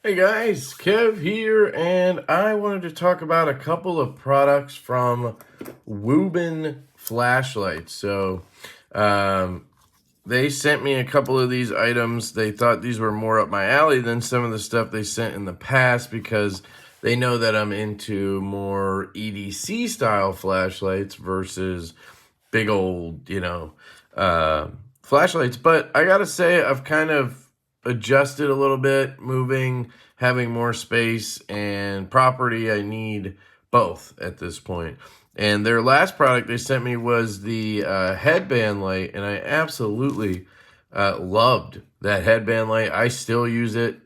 Hey guys, Kev here, and I wanted to talk about a couple of products from Wuben flashlights. They sent me a couple of these items. They thought these were more up my alley than some of the stuff they sent in the past because they know that I'm into more EDC style flashlights versus big old, flashlights. But I gotta say, I've kind of adjusted a little bit, moving, having more space and property. I need both at this point. And their last product they sent me was the headband light, and I absolutely loved that headband light. I still use it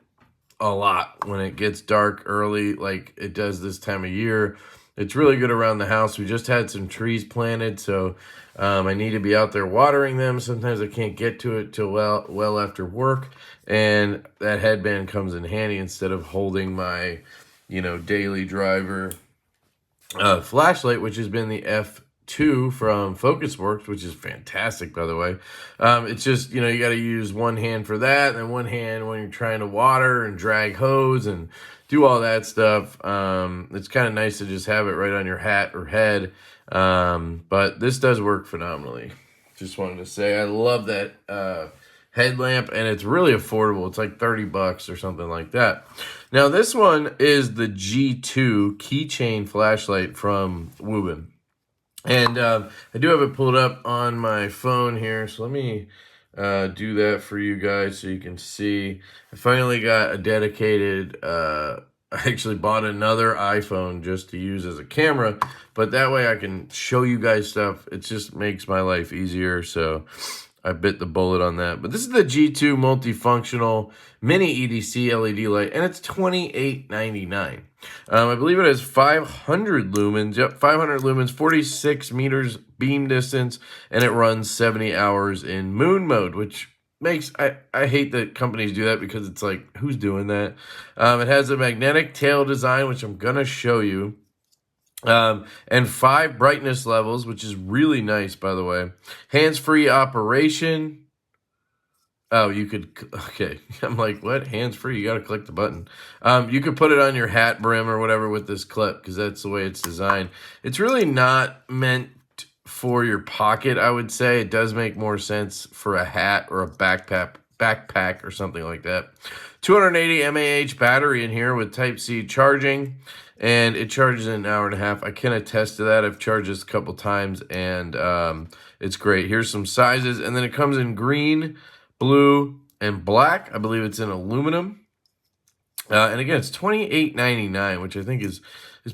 a lot when it gets dark early, like it does this time of year. It's really good around the house. We just had some trees planted, so I need to be out there watering them. Sometimes I can't get to it till well after work, and that headband comes in handy instead of holding my, daily driver flashlight, which has been the F2 from FocusWorks, which is fantastic, by the way. It's just, you got to use one hand for that, and then one hand when you're trying to water and drag hose and do all that stuff. It's kind of nice to just have it right on your hat or head. But this does work phenomenally. Just wanted to say I love that headlamp, and it's really affordable. It's like $30 or something like that. Now this one is the G2 keychain flashlight from Wuben, and I do have it pulled up on my phone here, so let me do that for you guys so you can see. I finally got a dedicated I actually bought another iPhone just to use as a camera, but that way I can show you guys stuff. It just makes my life easier, so I bit the bullet on that. But this is the G2 multifunctional mini EDC LED light, and it's $28.99. I believe it has 500 lumens. Yep, 500 lumens, 46 meters beam distance, and it runs 70 hours in moon mode, which makes, I hate that companies do that because it's like, who's doing that? It has a magnetic tail design, which I'm going to show you. And 5 brightness levels, which is really nice, by the way. Hands-free operation. Oh, you could, okay. I'm like, what? Hands-free? You got to click the button. You could put it on your hat brim or whatever with this clip because that's the way it's designed. It's really not meant for your pocket, I would say. It does make more sense for a hat or a backpack or something like that. 280 mAh battery in here with Type-C charging, and it charges in an hour and a half. I can attest to that. I've charged this a couple times, and it's great. Here's some sizes, and then it comes in green, blue, and black. I believe it's in aluminum. And again, it's $28.99, which I think is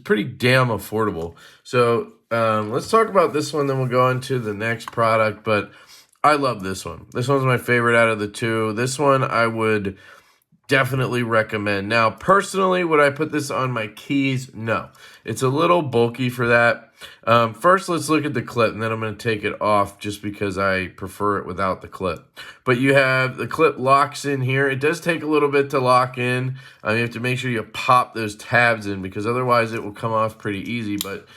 pretty damn affordable. So let's talk about this one, then we'll go on to the next product. But I love this one. This one's my favorite out of the two. This one I would definitely recommend. Now, personally, would I put this on my keys? No. It's a little bulky for that. First, let's look at the clip, and then I'm going to take it off just because I prefer it without the clip. But you have the clip locks in here. It does take a little bit to lock in. You have to make sure you pop those tabs in because otherwise it will come off pretty easy. But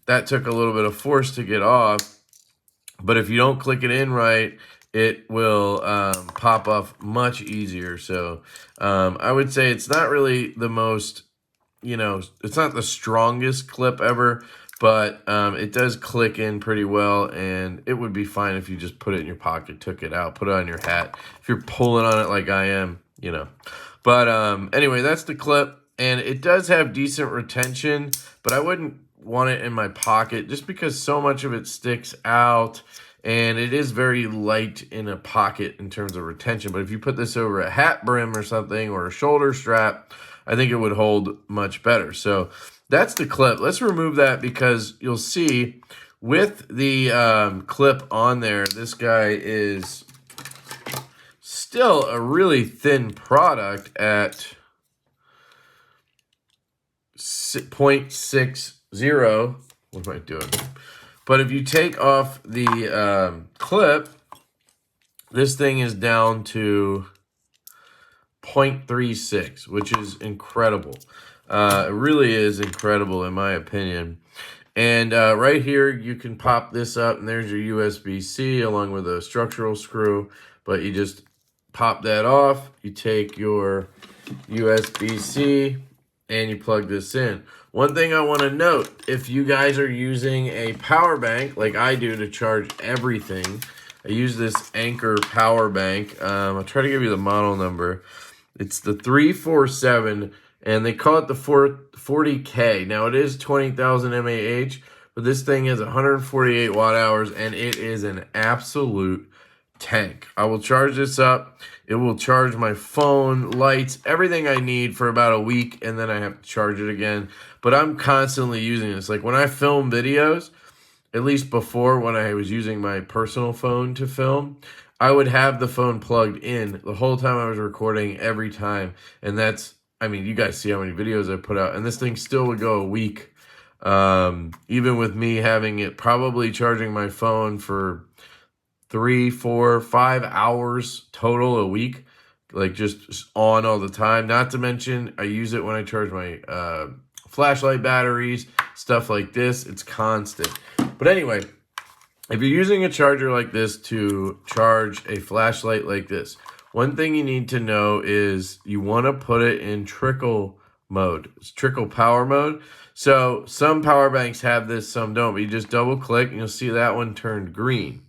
that took a little bit of force to get off. But if you don't click it in right, it will pop off much easier. So I would say it's not really the most, it's not the strongest clip ever, but it does click in pretty well, and it would be fine if you just put it in your pocket, took it out, put it on your hat. If you're pulling on it like I am, But anyway, that's the clip, and it does have decent retention, but I wouldn't want it in my pocket just because so much of it sticks out. And it is very light in a pocket in terms of retention. But if you put this over a hat brim or something or a shoulder strap, I think it would hold much better. So that's the clip. Let's remove that because you'll see with the clip on there, this guy is still a really thin product at 0.60. What am I doing? But if you take off the clip, this thing is down to 0.36, which is incredible. It really is incredible in my opinion. And right here, you can pop this up, and there's your USB-C along with a structural screw. But you just pop that off. You take your USB-C, and you plug this in. One thing I want to note, if you guys are using a power bank like I do to charge everything, I use this Anchor power bank. I'll try to give you the model number. It's the 347, and they call it the 40K. Now, it is 20,000 mAh, but this thing is 148 watt hours, and it is an absolute tank. I will charge this up. It will charge my phone, lights, everything I need for about a week, and then I have to charge it again. But I'm constantly using this. Like when I film videos, at least before when I was using my personal phone to film, I would have the phone plugged in the whole time I was recording, every time. And that's, I mean, you guys see how many videos I put out, and this thing still would go a week. Even with me having it probably charging my phone for 3, 4, 5 hours total a week, like just on all the time. Not to mention, I use it when I charge my flashlight batteries, stuff like this. It's constant. But anyway, if you're using a charger like this to charge a flashlight like this, one thing you need to know is you want to put it in trickle mode. It's trickle power mode. So some power banks have this, some don't, but you just double click and you'll see that one turned green.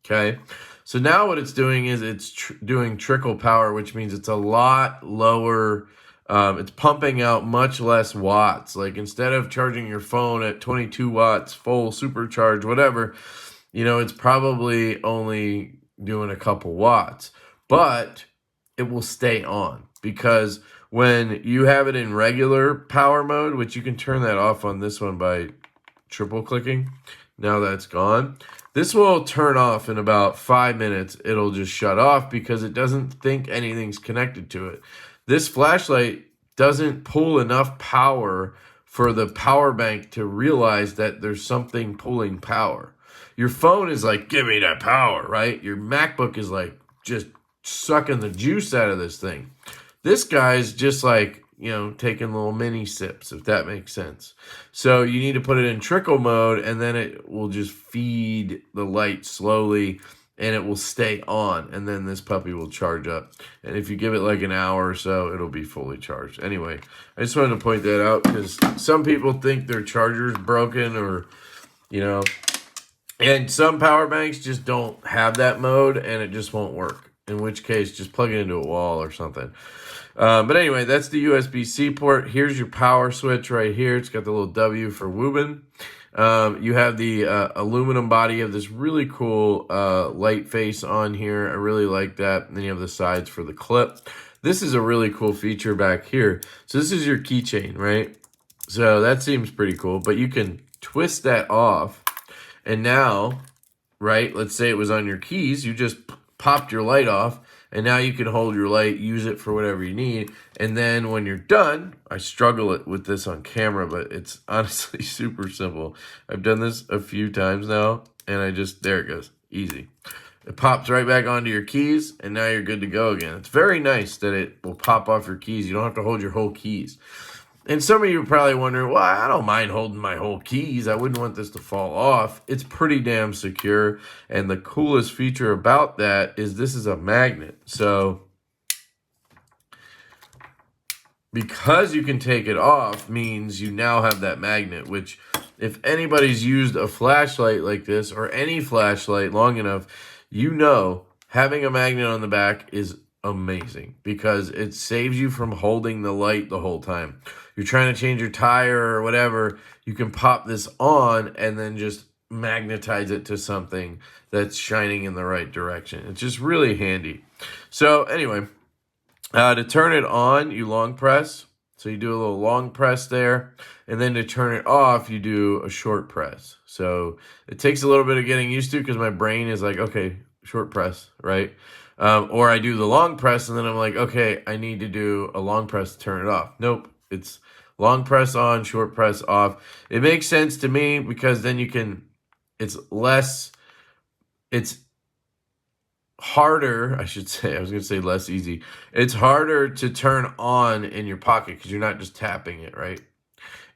Okay, so now what it's doing is it's doing trickle power, which means it's a lot lower. It's pumping out much less watts. Like instead of charging your phone at 22 watts, full supercharge, whatever, you know, it's probably only doing a couple watts, but it will stay on, because when you have it in regular power mode, which you can turn that off on this one by triple clicking, now that's gone. This will turn off in about 5 minutes. It'll just shut off because it doesn't think anything's connected to it. This flashlight doesn't pull enough power for the power bank to realize that there's something pulling power. Your phone is like, give me that power, right? Your MacBook is like just sucking the juice out of this thing. This guy's just like, you know, taking little mini sips, if that makes sense. So you need to put it in trickle mode, and then it will just feed the light slowly, and it will stay on, and then this puppy will charge up. And if you give it like an hour or so, it'll be fully charged. Anyway, I just wanted to point that out because some people think their charger's broken, or, you know, and some power banks just don't have that mode, and it just won't work. In which case, just plug it into a wall or something. But anyway, that's the USB-C port. Here's your power switch right here. It's got the little W for Wuben. You have the aluminum body of this really cool light face on here. I really like that. And then you have the sides for the clip. This is a really cool feature back here. So this is your keychain, right? So that seems pretty cool. But you can twist that off. And now, right, let's say it was on your keys. You just popped your light off. And now you can hold your light, use it for whatever you need. And then when you're done, I struggle with this on camera, but it's honestly super simple. I've done this a few times now, and there it goes, easy. It pops right back onto your keys, and now you're good to go again. It's very nice that it will pop off your keys. You don't have to hold your whole keys. And some of you are probably wondering, well, I don't mind holding my whole keys. I wouldn't want this to fall off. It's pretty damn secure. And the coolest feature about that is this is a magnet. So because you can take it off means you now have that magnet, which if anybody's used a flashlight like this or any flashlight long enough, you know having a magnet on the back is amazing because it saves you from holding the light the whole time. You're trying to change your tire or whatever, you can pop this on and then just magnetize it to something that's shining in the right direction. It's just really handy. So anyway, to turn it on, you long press. So you do a little long press there. And then to turn it off, you do a short press. So it takes a little bit of getting used to because my brain is like, okay, short press, right? Or I do the long press and then I'm like, okay, I need to do a long press to turn it off. Nope, it's long press on, short press off. It makes sense to me because then you can, it's harder, I should say, I was going to say less easy. It's harder to turn on in your pocket because you're not just tapping it, right?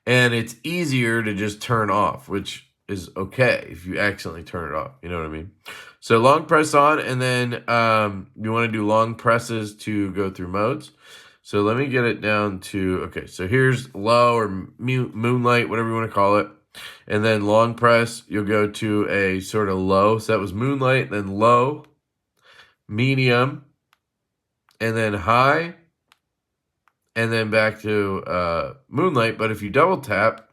And it's easier to just turn off, which is okay if you accidentally turn it off. You know what I mean? So long press on, and then you want to do long presses to go through modes. So let me get it down to, okay, so here's low or moonlight, whatever you want to call it. And then long press, you'll go to a sort of low. So that was moonlight, then low, medium, and then high, and then back to moonlight. But if you double tap,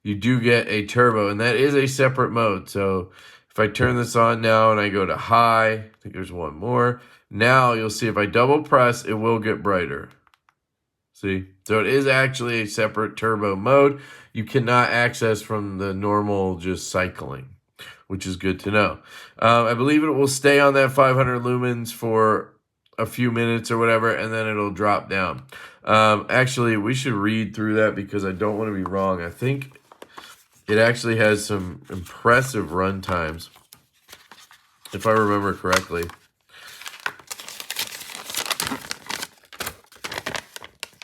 you do get a turbo, and that is a separate mode. So if I turn this on now and I go to high, I think there's one more. Now you'll see if I double press, it will get brighter. See? So it is actually a separate turbo mode. You cannot access from the normal just cycling, which is good to know. I believe it will stay on that 500 lumens for a few minutes or whatever, and then it'll drop down. Actually, we should read through that because I don't want to be wrong. I think it actually has some impressive run times, if I remember correctly.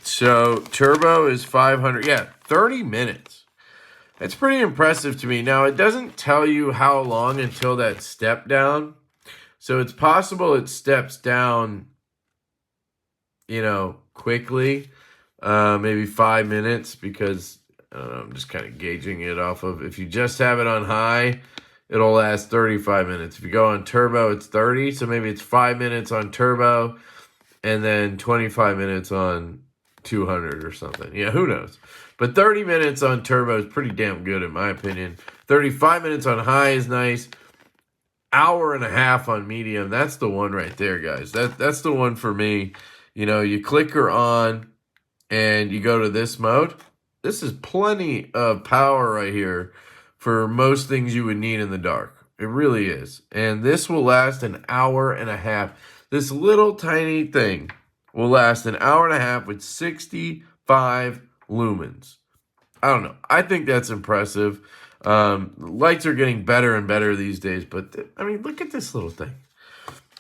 So turbo is 500, yeah, 30 minutes. That's pretty impressive to me. Now, it doesn't tell you how long until that step down. So it's possible it steps down, you know, quickly, maybe 5 minutes, because I don't know, I'm just kind of gauging it off of, if you just have it on high, it'll last 35 minutes. If you go on turbo, it's 30. So maybe it's 5 minutes on turbo and then 25 minutes on 200 or something. Yeah, who knows? But 30 minutes on turbo is pretty damn good in my opinion. 35 minutes on high is nice. Hour and a half on medium. That's the one right there, guys. That's the one for me. You know, you click her on and you go to this mode. This is plenty of power right here for most things you would need in the dark. It really is. And this will last an hour and a half. This little tiny thing will last an hour and a half with 65 lumens. I don't know. I think that's impressive. Lights are getting better and better these days, but I mean, look at this little thing.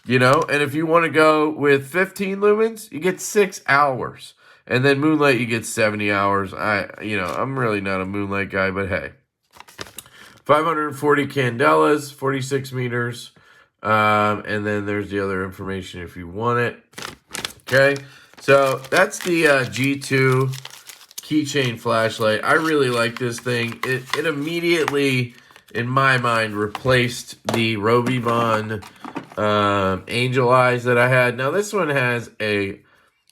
You know, and if you want to go with 15 lumens, you get 6 hours. And then moonlight, you get 70 hours. I'm really not a moonlight guy, but hey. 540 candelas, 46 meters. And then there's the other information if you want it. Okay, so that's the G2 keychain flashlight. I really like this thing. It immediately, in my mind, replaced the Roby Von Angel Eyes that I had. Now this one has a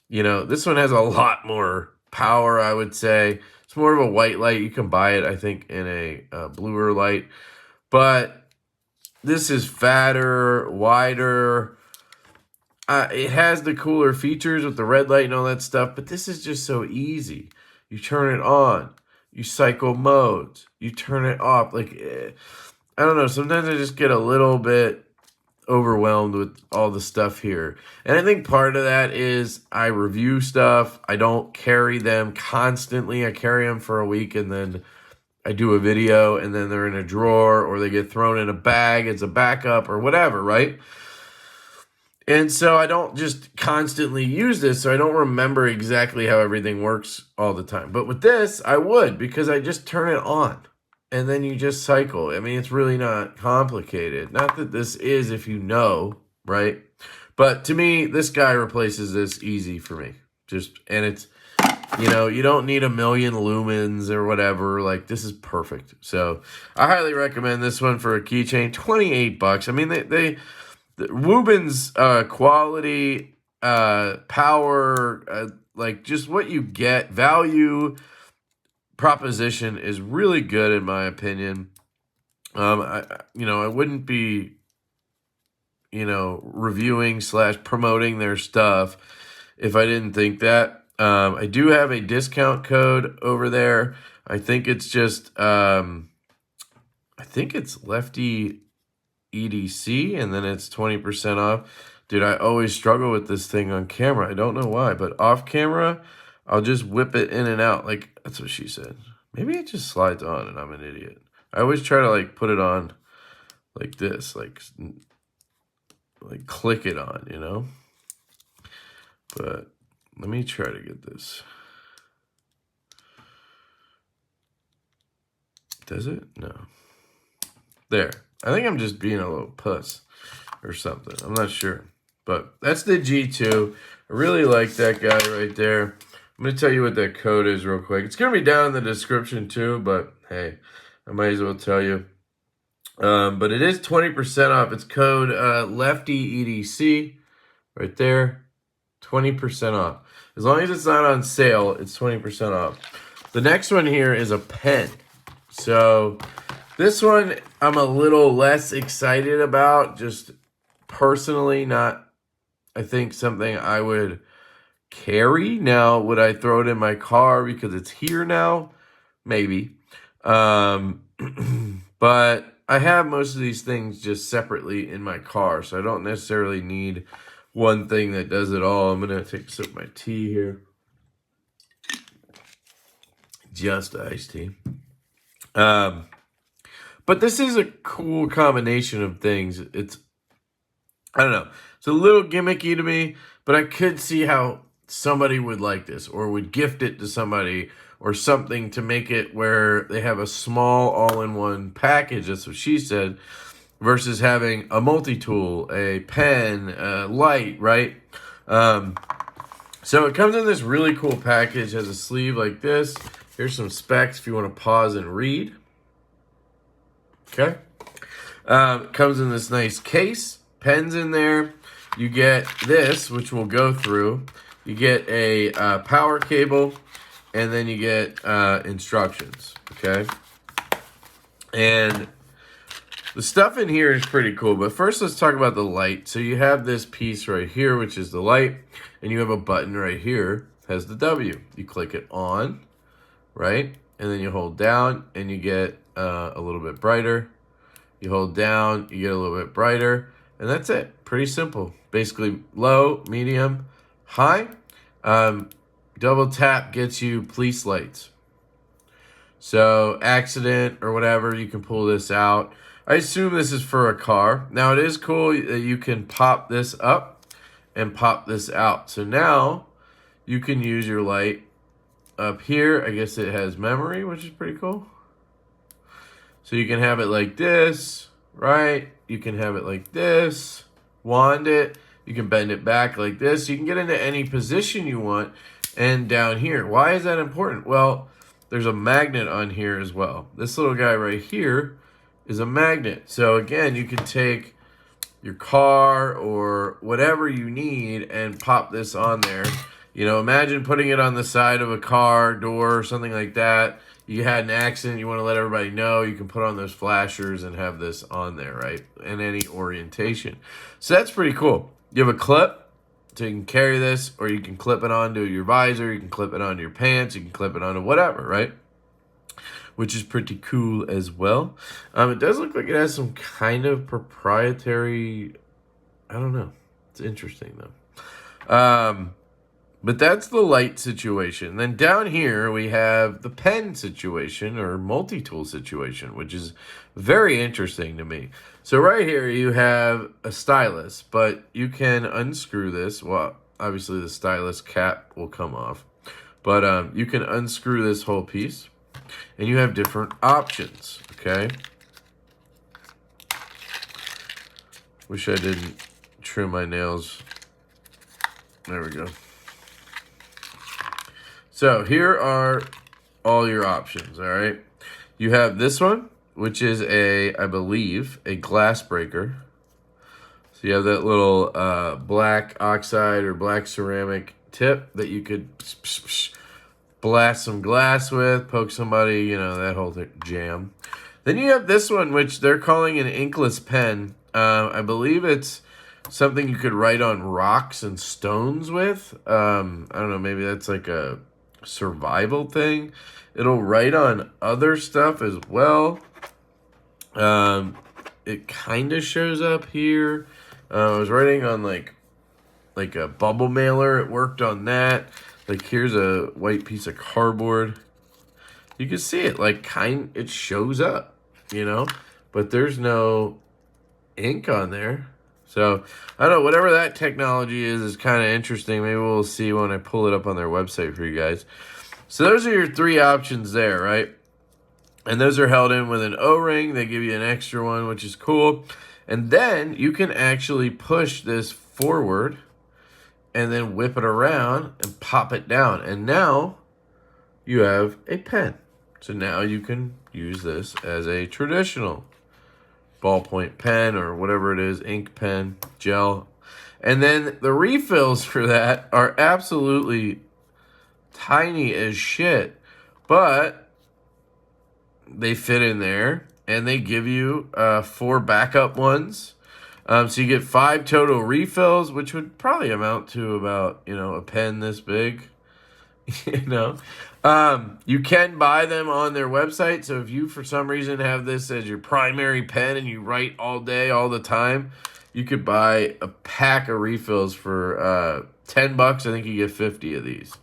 lot more power, I would say. It's more of a white light. You can buy it, I think, in a bluer light. But this is fatter, wider. It has the cooler features with the red light and all that stuff, but this is just so easy. You turn it on. You cycle modes. You turn it off. I don't know. Sometimes I just get a little bit overwhelmed with all the stuff here. And I think part of that is I review stuff. I don't carry them constantly. I carry them for a week and then I do a video and then they're in a drawer or they get thrown in a bag as a backup or whatever, right? And so I don't just constantly use this, so I don't remember exactly how everything works all the time. But with this, I would, because I just turn it on, and then you just cycle. I mean, it's really not complicated. Not that this is, if you know, right? But to me, this guy replaces this easy for me. And it's, you don't need a million lumens or whatever. Like, this is perfect. So I highly recommend this one for a keychain. $28. I mean, Wuben's quality, power, like just what you get, value proposition is really good in my opinion. I wouldn't be, reviewing / promoting their stuff if I didn't think that. I do have a discount code over there. I think it's just, LeftyEDC, and then it's 20% off. Dude, I always struggle with this thing on camera. I don't know why, but off camera, I'll just whip it in and out. Like, that's what she said. Maybe it just slides on and I'm an idiot. I always try to, put it on like this, like click it on, But let me try to get this. Does it? No. There. I think I'm just being a little puss or something. I'm not sure. But that's the G2. I really like that guy right there. I'm going to tell you what that code is real quick. It's going to be down in the description too, but hey, I might as well tell you. But it is 20% off. It's code LeftyEDC right there. 20% off. As long as it's not on sale, it's 20% off. The next one here is a pen. So this one I'm a little less excited about, just personally, not, I think, something I would carry. Now, would I throw it in my car because it's here now? Maybe. But I have most of these things just separately in my car, so I don't necessarily need one thing that does it all. I'm going to take a sip of my tea here. Just iced tea. But this is a cool combination of things. It's, I don't know, it's a little gimmicky to me, but I could see how somebody would like this or would gift it to somebody or something to make it where they have a small all-in-one package, that's what she said, versus having a multi-tool, a pen, a light, right? So it comes in this really cool package, has a sleeve like this. Here's some specs if you want to pause and read. Okay. It comes in this nice case, pens in there. You get this, which we'll go through. You get a power cable, and then you get instructions, okay? And the stuff in here is pretty cool, but first let's talk about the light. So you have this piece right here, which is the light, and you have a button right here, has the W. You click it on, right? And then you hold down, and you get a little bit brighter. You hold down, you get a little bit brighter, and that's it. Pretty simple. Basically low, medium, high. Double tap gets you police lights. So accident or whatever, you can pull this out. I assume this is for a car. Now it is cool that you can pop this up and pop this out. So now you can use your light up here. I guess it has memory, which is pretty cool. So you can have it like this, right? You can have it like this, wand it. You can bend it back like this. You can get into any position you want. And down here, why is that important? Well, there's a magnet on here as well. This little guy right here is a magnet. So again, you can take your car or whatever you need and pop this on there. You know, imagine putting it on the side of a car door or something like that. You had an accident, you want to let everybody know, you can put on those flashers and have this on there, right? In any orientation. So that's pretty cool. You have a clip. So you can carry this, or you can clip it onto your visor, you can clip it onto your pants, you can clip it onto whatever, right? Which is pretty cool as well. It does look like it has some kind of proprietary, I don't know. It's interesting though. But that's the light situation. Then down here we have the pen situation or multi-tool situation, which is very interesting to me. So right here you have a stylus, but you can unscrew this. Well, obviously the stylus cap will come off, but you can unscrew this whole piece, and you have different options. Okay. Wish I didn't trim my nails. There we go. So here are all your options, all right? You have this one, which is I believe, a glass breaker. So you have that little black oxide or black ceramic tip that you could blast some glass with, poke somebody, you know, that whole jam. Then you have this one, which they're calling an inkless pen. I believe it's something you could write on rocks and stones with. I don't know, maybe that's like a survival thing. It'll write on other stuff as well. It kind of shows up here. I was writing on like a bubble mailer. It worked on that. Like here's a white piece of cardboard. You can see it it shows up, you know, but there's no ink on there. So I don't know, whatever that technology is kind of interesting. Maybe we'll see when I pull it up on their website for you guys. So those are your three options there, right? And those are held in with an O-ring. They give you an extra one, which is cool. And then you can actually push this forward and then whip it around and pop it down. And now you have a pen. So now you can use this as a traditional ballpoint pen or whatever it is, ink pen, gel. And then the refills for that are absolutely tiny as shit, but they fit in there, and they give you 4 backup ones. So you get 5 total refills, which would probably amount to about, a pen this big. You can buy them on their website. So if you, for some reason, have this as your primary pen and you write all day, all the time, you could buy a pack of refills for $10. I think you get 50 of these.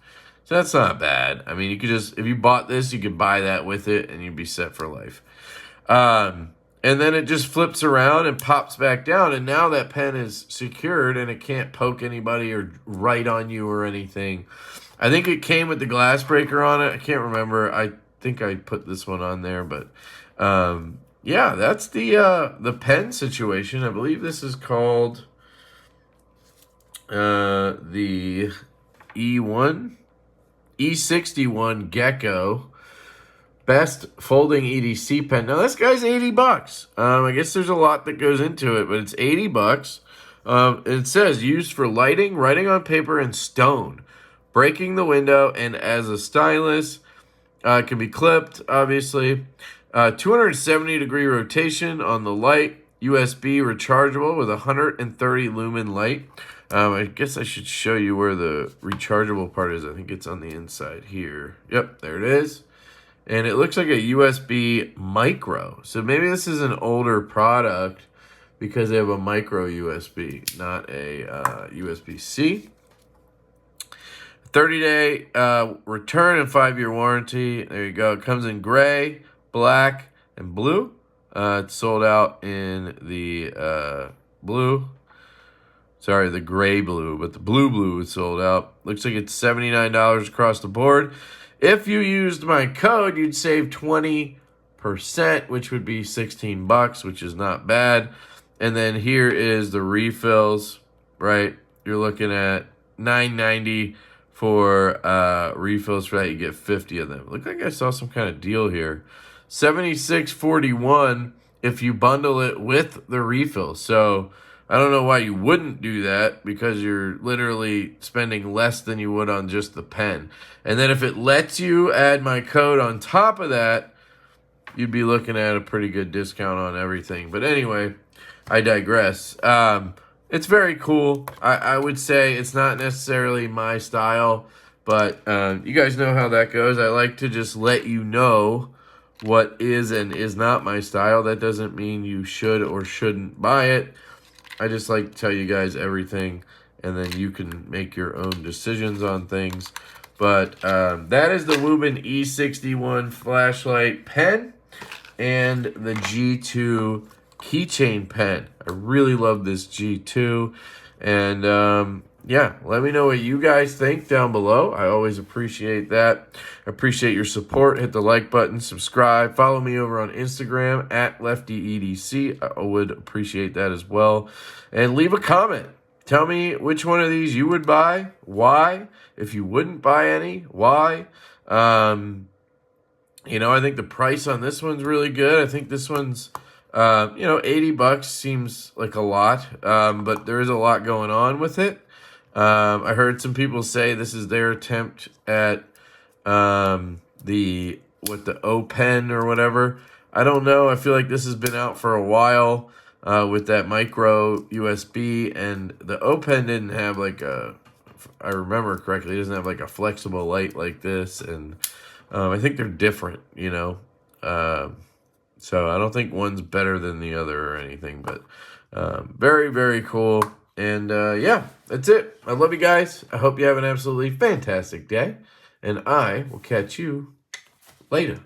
So that's not bad. I mean, you could just, if you bought this, you could buy that with it and you'd be set for life. And then it just flips around and pops back down. And now that pen is secured and it can't poke anybody or write on you or anything. I think it came with the glass breaker on it. I can't remember. I think I put this one on there. But, yeah, that's the pen situation. I believe this is called the E61 Gecko. Best folding EDC pen. Now, this guy's $80. I guess there's a lot that goes into it, but it's $80. It says used for lighting, writing on paper, and stone, breaking the window, and as a stylus. It can be clipped, obviously. 270-degree rotation on the light. USB rechargeable with 130 lumen light. I guess I should show you where the rechargeable part is. I think it's on the inside here. Yep, there it is. And it looks like a USB micro. So maybe this is an older product because they have a micro USB, not a USB-C. 30-day return and 5-year warranty. There you go. It comes in gray, black, and blue. It's sold out in the blue. Sorry, the gray blue, but the blue is sold out. Looks like it's $79 across the board. If you used my code, you'd save 20%, which would be $16, which is not bad. And then here is the refills, right? You're looking at $9.90 for refills for that. You get 50 of them. Look like I saw some kind of deal here. $76.41 if you bundle it with the refills. So I don't know why you wouldn't do that, because you're literally spending less than you would on just the pen. And then if it lets you add my code on top of that, you'd be looking at a pretty good discount on everything. But anyway, I digress. It's very cool. I would say it's not necessarily my style, but you guys know how that goes. I like to just let you know what is and is not my style. That doesn't mean you should or shouldn't buy it. I just like to tell you guys everything, and then you can make your own decisions on things. But that is the Wuben E61 flashlight pen and the G2 keychain pen. I really love this G2. And yeah, let me know what you guys think down below. I always appreciate that. I appreciate your support. Hit the like button, subscribe, follow me over on Instagram at LeftyEDC. I would appreciate that as well. And leave a comment. Tell me which one of these you would buy, why. If you wouldn't buy any, why. I think the price on this one's really good. I think this one's, $80 seems like a lot, but there is a lot going on with it. I heard some people say this is their attempt at the O pen or whatever. I don't know. I feel like this has been out for a while with that micro USB, and the O pen didn't have like if I remember correctly, it doesn't have like a flexible light like this, and I think they're different, so I don't think one's better than the other or anything, but very, very cool. And yeah, that's it. I love you guys. I hope you have an absolutely fantastic day, and I will catch you later.